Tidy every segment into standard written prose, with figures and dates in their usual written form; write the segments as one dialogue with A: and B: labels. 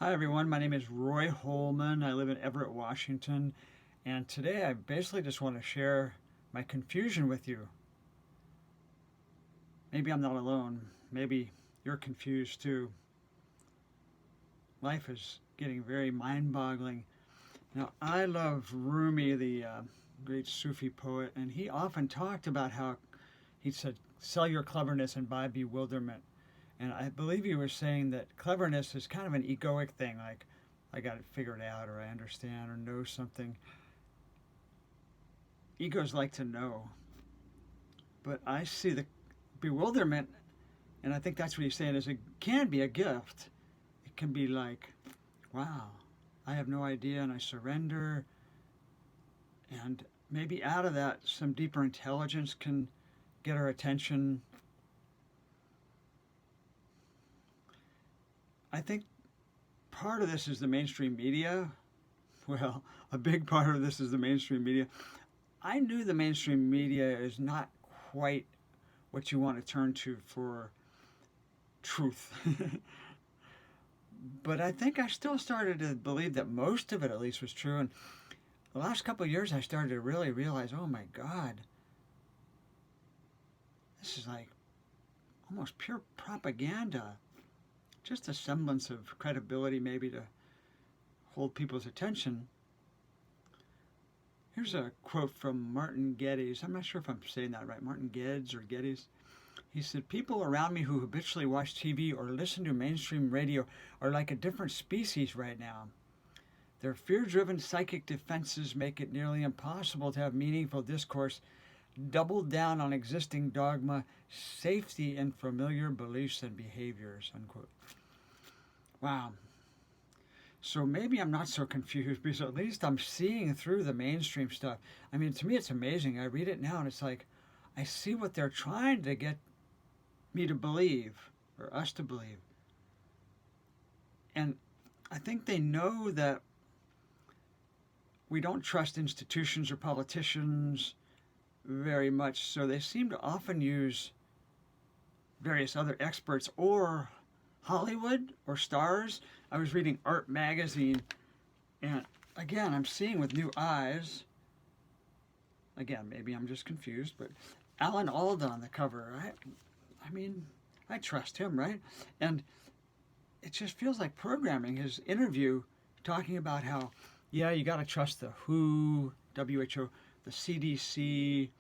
A: Hi everyone, my name is Roy Holman. I live in Everett, Washington, and today I basically just want to share my confusion with you. Maybe I'm not alone. Maybe you're confused too. Life is getting very mind boggling. Now, I love Rumi, the great Sufi poet, and he often talked about how he said, sell your cleverness and buy bewilderment. And I believe you were saying that cleverness is kind of an egoic thing, like I got it figured out or I understand or know something. Egos like to know. But I see the bewilderment, and I think that's what he's saying, is it can be a gift. It can be like, wow, I have no idea and I surrender. And maybe out of that, some deeper intelligence can get our attention. I think part of this is the mainstream media. Well, a big part of this is the mainstream media. I knew the mainstream media is not quite what you want to turn to for truth. But I think I still started to believe that most of it, at least, was true. And the last couple of years, I started to really realize, oh my God, this is like almost pure propaganda. Just a semblance of credibility, maybe, to hold people's attention. Here's a quote from Martin Geddes. I'm not sure if I'm saying that right. Martin Geddes or Geddes. He said, people around me who habitually watch TV or listen to mainstream radio are like a different species right now. Their fear-driven psychic defenses make it nearly impossible to have meaningful discourse, double down on existing dogma, safety in familiar beliefs and behaviors, unquote. Wow. So maybe I'm not so confused because at least I'm seeing through the mainstream stuff. I mean, to me, it's amazing. I read it now and it's like, I see what they're trying to get me to believe or us to believe. And I think they know that we don't trust institutions or politicians very much, so they seem to often use various other experts or Hollywood or stars. I was reading Art Magazine, and again, I'm seeing with new eyes. Again, maybe I'm just confused, but Alan Alda on the cover. I mean, I trust him, right? And it just feels like programming. His interview talking about how, yeah, you got to trust the WHO, the CDC,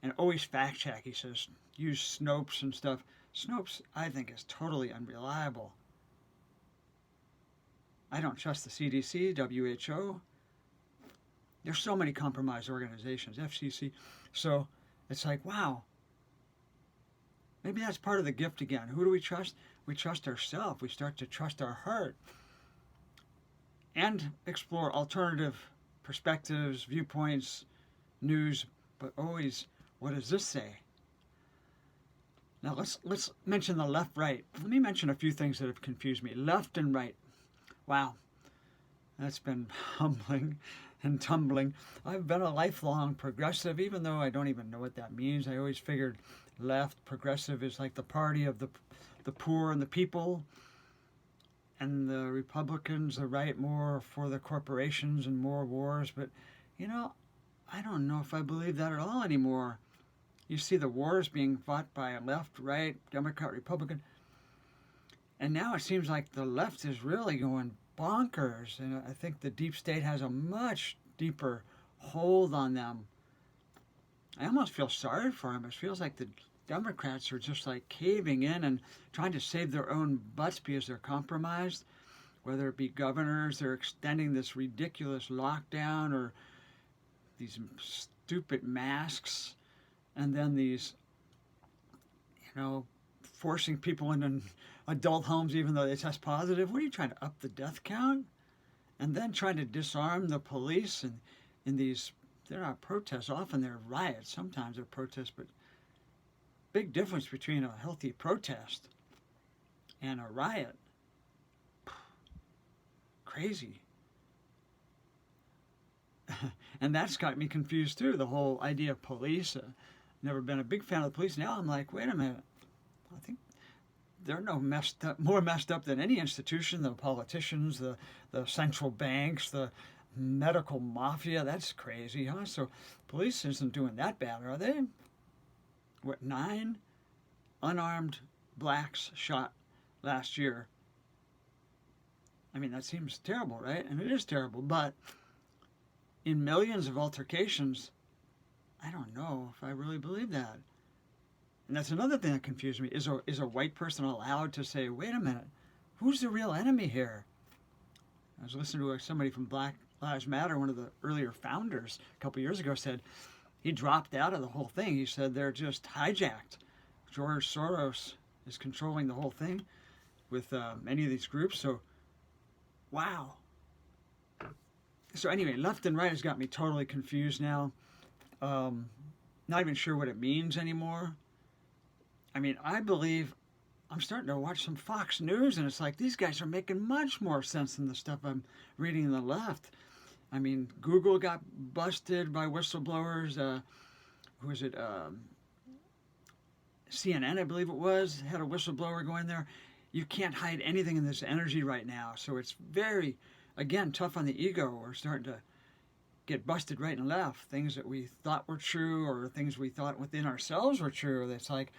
A: and always fact check. He says, use Snopes and stuff. Snopes, I think, is totally unreliable. I don't trust the CDC, WHO. There's so many compromised organizations, FCC. So it's like, wow, maybe that's part of the gift again. Who do we trust? We trust ourselves. We start to trust our heart and explore alternative perspectives, viewpoints, news, but always, what does this say? Now let's mention the left right. Let me mention a few things that have confused me. Left and right. Wow, that's been humbling and tumbling. I've been a lifelong progressive, even though I don't even know what that means. I always figured left progressive is like the party of the poor and the people, and the Republicans, the right, more for the corporations and more wars. But you know, I don't know if I believe that at all anymore. You see the wars being fought by left, right, Democrat, Republican. And now it seems like the left is really going bonkers. And I think the deep state has a much deeper hold on them. I almost feel sorry for them. It feels like the Democrats are just like caving in and trying to save their own butts because they're compromised. Whether it be governors, they're extending this ridiculous lockdown or these stupid masks. And then these, forcing people into adult homes even though they test positive. What are you trying to up the death count? And then trying to disarm the police and in these, they're not protests, often they're riots, sometimes they're protests, but big difference between a healthy protest and a riot. Crazy. And that's got me confused too, the whole idea of police. Never been a big fan of the police. Now I'm like, wait a minute. I think they're no messed up, more messed up than any institution. The politicians, the central banks, the medical mafia. That's crazy, huh? So police isn't doing that bad, are they? What, 9 unarmed blacks shot last year? I mean, that seems terrible, right? And it is terrible, but in millions of altercations, I don't know if I really believe that. And that's another thing that confused me. Is a white person allowed to say, wait a minute, who's the real enemy here? I was listening to somebody from Black Lives Matter, one of the earlier founders, a couple years ago, said he dropped out of the whole thing. He said they're just hijacked. George Soros is controlling the whole thing with many of these groups. So, wow. So anyway, left and right has got me totally confused now. Not even sure what it means anymore. I mean, I believe I'm starting to watch some Fox News, and it's like these guys are making much more sense than the stuff I'm reading in the left. I mean, Google got busted by whistleblowers. Who was it? CNN, I believe it was, had a whistleblower going there. You can't hide anything in this energy right now. So it's very, again, tough on the ego. We're starting to get busted right and left. Things that we thought were true, or things we thought within ourselves were true. It's like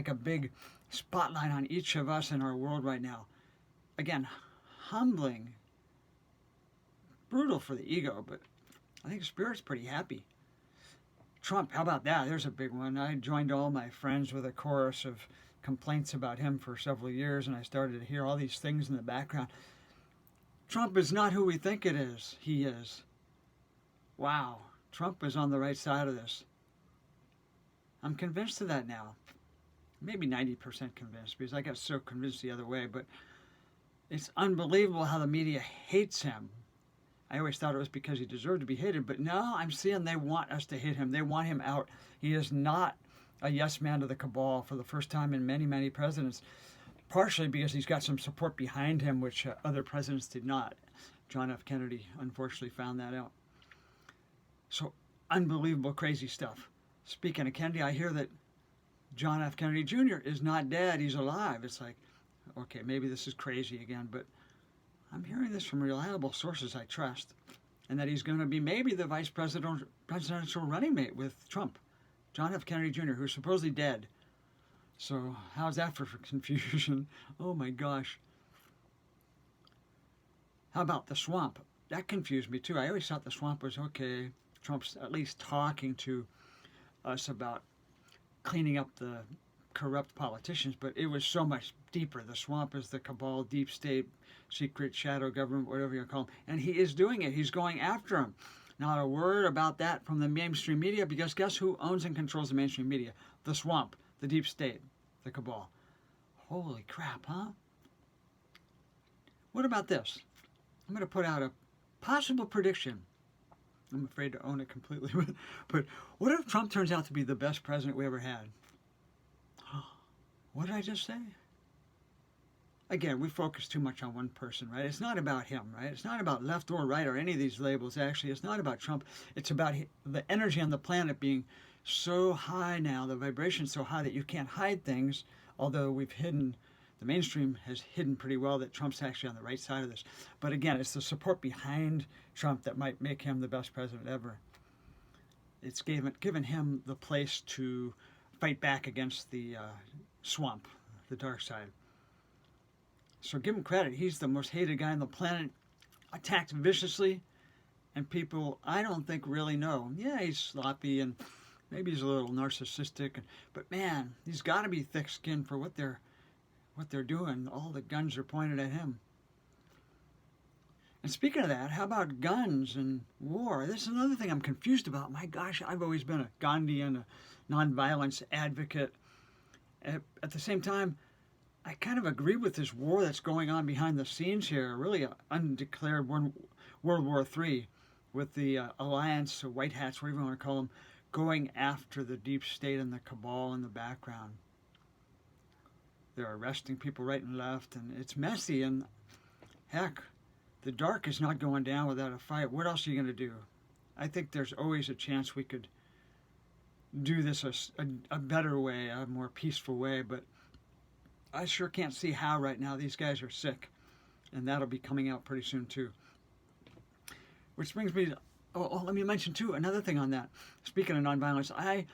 A: a big spotlight on each of us in our world right now. Again, humbling, brutal for the ego, but I think Spirit's pretty happy. Trump, how about that? There's a big one. I joined all my friends with a chorus of complaints about him for several years, and I started to hear all these things in the background. Trump is not who we think it is. He is. Wow. Trump is on the right side of this. I'm convinced of that now. Maybe 90% convinced, because I got so convinced the other way, but it's unbelievable how the media hates him. I always thought it was because he deserved to be hated, but now I'm seeing they want us to hit him. They want him out. He is not a yes man to the cabal for the first time in many, many presidents, partially because he's got some support behind him, which other presidents did not. John F. Kennedy, unfortunately, found that out. So, unbelievable, crazy stuff. Speaking of Kennedy, I hear that John F. Kennedy Jr. is not dead. He's alive. It's like, okay, maybe this is crazy again, but I'm hearing this from reliable sources I trust, and that he's going to be maybe the vice presidential running mate with Trump, John F. Kennedy Jr., who's supposedly dead. So how's that for confusion? Oh my gosh. How about the swamp? That confused me too. I always thought the swamp was okay. Trump's at least talking to us about cleaning up the corrupt politicians, but it was so much deeper. The swamp is the cabal, deep state, secret shadow government, whatever you call them, and he is doing it. He's going after them. Not a word about that from the mainstream media, because guess who owns and controls the mainstream media? The swamp, the deep state, the cabal. Holy crap, huh? What about this? I'm going to put out a possible prediction. I'm afraid to own it completely, but what if Trump turns out to be the best president we ever had? What did I just say? Again, we focus too much on one person, right? It's not about him, right? It's not about left or right or any of these labels, actually. It's not about Trump. It's about the energy on the planet being so high now, the vibration so high that you can't hide things, although the mainstream has hidden pretty well that Trump's actually on the right side of this. But again, it's the support behind Trump that might make him the best president ever. It's given him the place to fight back against the swamp, the dark side. So give him credit. He's the most hated guy on the planet, attacked viciously, and people I don't think really know. Yeah, he's sloppy and maybe he's a little narcissistic, but man, he's got to be thick-skinned for what they're doing. All the guns are pointed at him. And speaking of that, how about guns and war? This is another thing I'm confused about. My gosh, I've always been a Gandhian, a nonviolence advocate. At the same time, I kind of agree with this war that's going on behind the scenes here, really an undeclared World War III, with the alliance, white hats, whatever you want to call them, going after the deep state and the cabal in the background. They're arresting people right and left, and it's messy, and heck, the dark is not going down without a fight. What else are you going to do? I think there's always a chance we could do this a better way, a more peaceful way, but I sure can't see how right now. These guys are sick, and that'll be coming out pretty soon too. Which brings me to, let me mention too another thing on that. Speaking of nonviolence,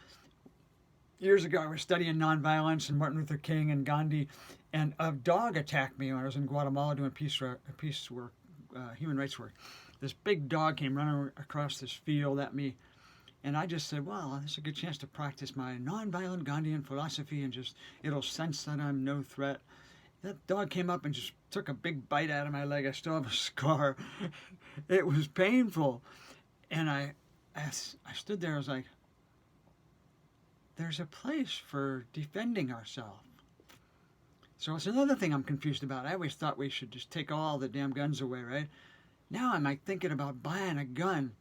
A: years ago I was studying nonviolence and Martin Luther King and Gandhi, and a dog attacked me when I was in Guatemala doing peace work, human rights work. This big dog came running across this field at me, and I just said, well, this is a good chance to practice my nonviolent Gandhian philosophy and just, it'll sense that I'm no threat. That dog came up and just took a big bite out of my leg. I still have a scar. It was painful. And I stood there, I was like, there's a place for defending ourselves. So it's another thing I'm confused about. I always thought we should just take all the damn guns away, right? Now I'm like thinking about buying a gun,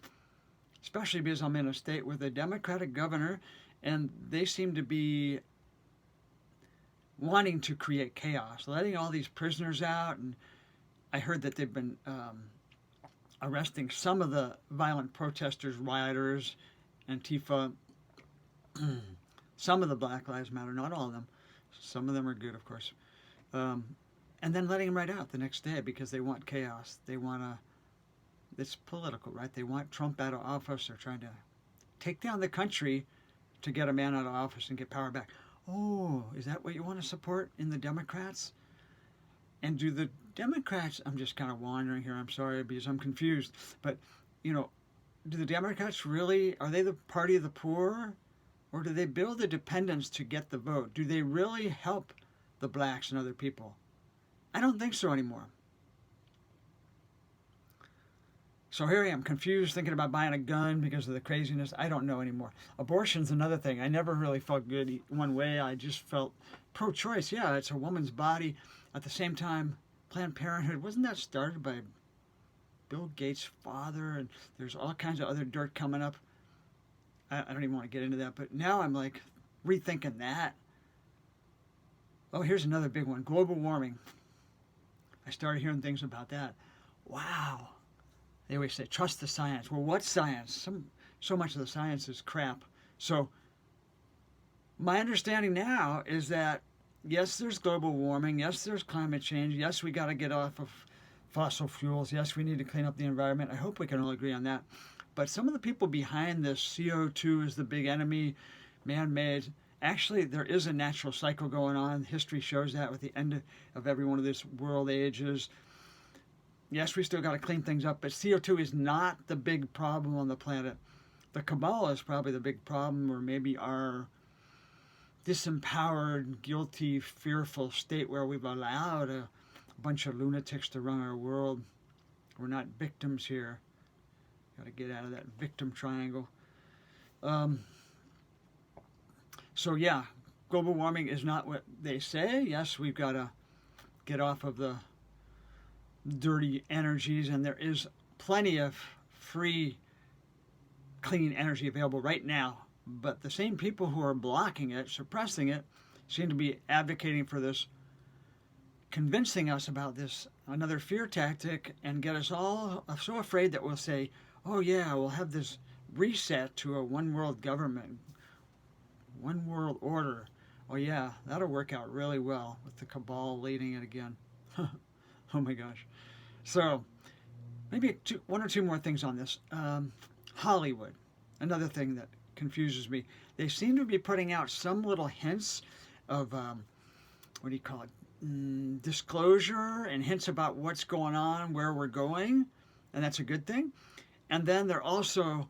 A: especially because I'm in a state with a Democratic governor, and they seem to be wanting to create chaos, letting all these prisoners out. And I heard that they've been arresting some of the violent protesters, rioters, Antifa, some of the Black Lives Matter, not all of them. Some of them are good, of course. And then letting them right out the next day because they want chaos. They want to, it's political, right? They want Trump out of office. They're trying to take down the country to get a man out of office and get power back. Oh, is that what you want to support in the Democrats? And do the Democrats, I'm just kind of wandering here, I'm sorry because I'm confused, but, do the Democrats really, are they the party of the poor? Or do they build the dependents to get the vote? Do they really help the blacks and other people? I don't think so anymore. So here I am, confused, thinking about buying a gun because of the craziness. I don't know anymore. Abortion's another thing. I never really felt good one way. I just felt pro-choice. Yeah, it's a woman's body. At the same time, Planned Parenthood, wasn't that started by Bill Gates' father? And there's all kinds of other dirt coming up. I don't even want to get into that. But now I'm like rethinking that. Oh, here's another big one. Global warming. I started hearing things about that. Wow. They always say, trust the science. Well, what science? So much of the science is crap. So my understanding now is that, yes, there's global warming. Yes, there's climate change. Yes, we got to get off of fossil fuels. Yes, we need to clean up the environment. I hope we can all agree on that. But some of the people behind this, CO2 is the big enemy, man-made. Actually, there is a natural cycle going on. History shows that with the end of every one of these world ages. Yes, we still got to clean things up, but CO2 is not the big problem on the planet. The cabal is probably the big problem, or maybe our disempowered, guilty, fearful state where we've allowed a bunch of lunatics to run our world. We're not victims here. Got to get out of that victim triangle. So yeah, global warming is not what they say. Yes, we've got to get off of the dirty energies, and there is plenty of free, clean energy available right now. But the same people who are blocking it, suppressing it, seem to be advocating for this, convincing us about this, another fear tactic, and get us all so afraid that we'll say, oh yeah, we'll have this reset to a one world government, one world order. Oh yeah, that'll work out really well with the cabal leading it again. Oh my gosh. So maybe one or two more things on this. Hollywood, another thing that confuses me. They seem to be putting out some little hints of, what do you call it, disclosure and hints about what's going on, where we're going, and that's a good thing. And then they're also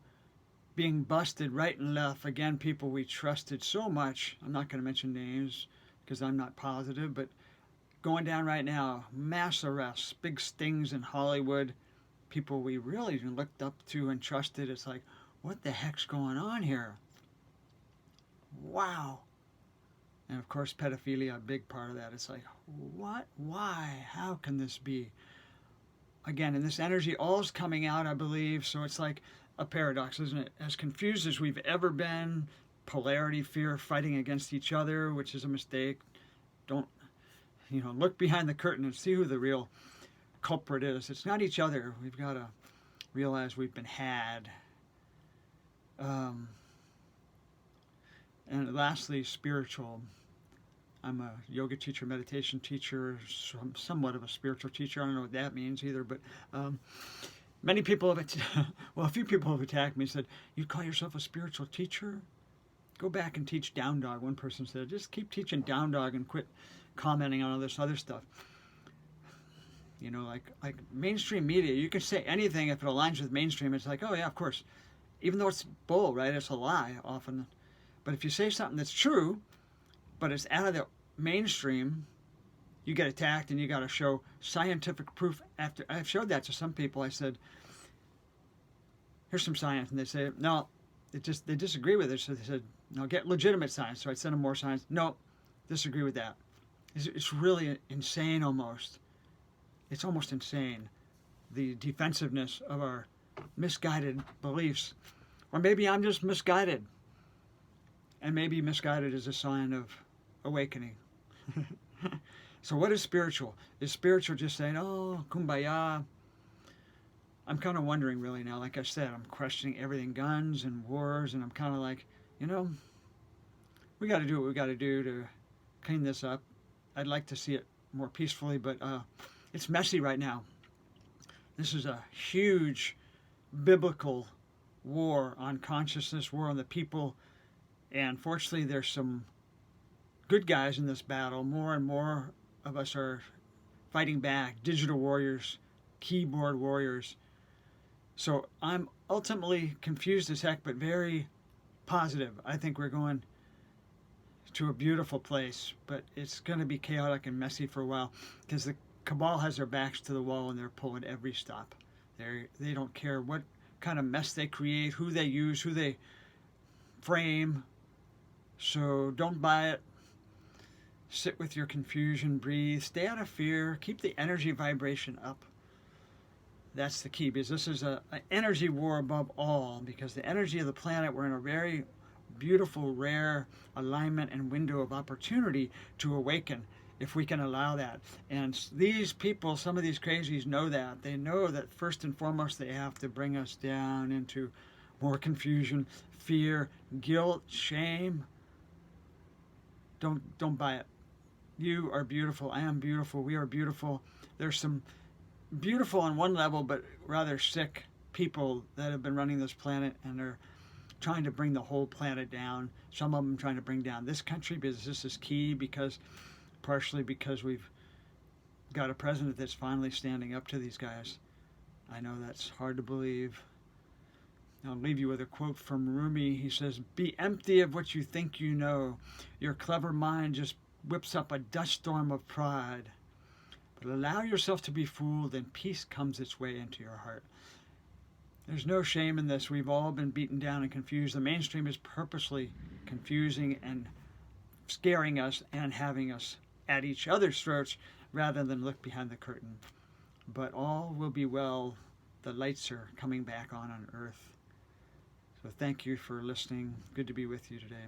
A: being busted right and left. Again, people we trusted so much. I'm not going to mention names because I'm not positive, but going down right now, mass arrests, big stings in Hollywood, people we really looked up to and trusted. It's like, what the heck's going on here? Wow. And of course, pedophilia, a big part of that. It's like, what? Why? How can this be? Again, and this energy all is coming out, I believe, so it's like a paradox, isn't it? As confused as we've ever been, polarity, fear, fighting against each other, which is a mistake. Don't, look behind the curtain and see who the real culprit is. It's not each other. We've got to realize we've been had. And lastly, spiritual. I'm a yoga teacher, meditation teacher, somewhat of a spiritual teacher. I don't know what that means either, but many people have, well, a few people have attacked me, said, you call yourself a spiritual teacher? Go back and teach down dog. One person said, just keep teaching down dog and quit commenting on all this other stuff. You know, like mainstream media, you can say anything if it aligns with mainstream. It's like, oh yeah, of course. Even though it's bull, right? It's a lie often. But if you say something that's true, but it's out of the mainstream, you get attacked and you got to show scientific proof. After I've showed that to some people, I said, here's some science. And they say, no, they disagree with it. So they said, no, get legitimate science. So I sent them more science. No, disagree with that. It's really insane almost. It's almost insane, the defensiveness of our misguided beliefs. Or maybe I'm just misguided. And maybe misguided is a sign of awakening. So what is spiritual? Is spiritual just saying, oh, kumbaya? I'm kind of wondering really now. Like I said, I'm questioning everything, guns and wars, and I'm kind of like, you know, we got to do what we got to do to clean this up. I'd like to see it more peacefully, but it's messy right now. This is a huge biblical war on consciousness, war on the people, and fortunately there's some good guys in this battle. More and more of us are fighting back, digital warriors, keyboard warriors. So I'm ultimately confused as heck, but very positive. I think we're going to a beautiful place, but it's going to be chaotic and messy for a while because the cabal has their backs to the wall and they're pulling every stop. They don't care what kind of mess they create, who they use, who they frame. So don't buy it. Sit with your confusion, breathe, stay out of fear, keep the energy vibration up. That's the key, because this is an energy war above all, because the energy of the planet, we're in a very beautiful, rare alignment and window of opportunity to awaken, if we can allow that. And these people, some of these crazies know that. They know that first and foremost they have to bring us down into more confusion, fear, guilt, shame. Don't buy it. You are beautiful. I am beautiful. We are beautiful. There's some beautiful on one level, but rather sick people that have been running this planet and are trying to bring the whole planet down. Some of them trying to bring down this country, because this is key, because partially because we've got a president that's finally standing up to these guys. I know that's hard to believe. I'll leave you with a quote from Rumi. He says, be empty of what you think you know. Your clever mind just whips up a dust storm of pride. But allow yourself to be fooled, and peace comes its way into your heart. There's no shame in this. We've all been beaten down and confused. The mainstream is purposely confusing and scaring us and having us at each other's throats rather than look behind the curtain. But all will be well. The lights are coming back on Earth. So thank you for listening. Good to be with you today.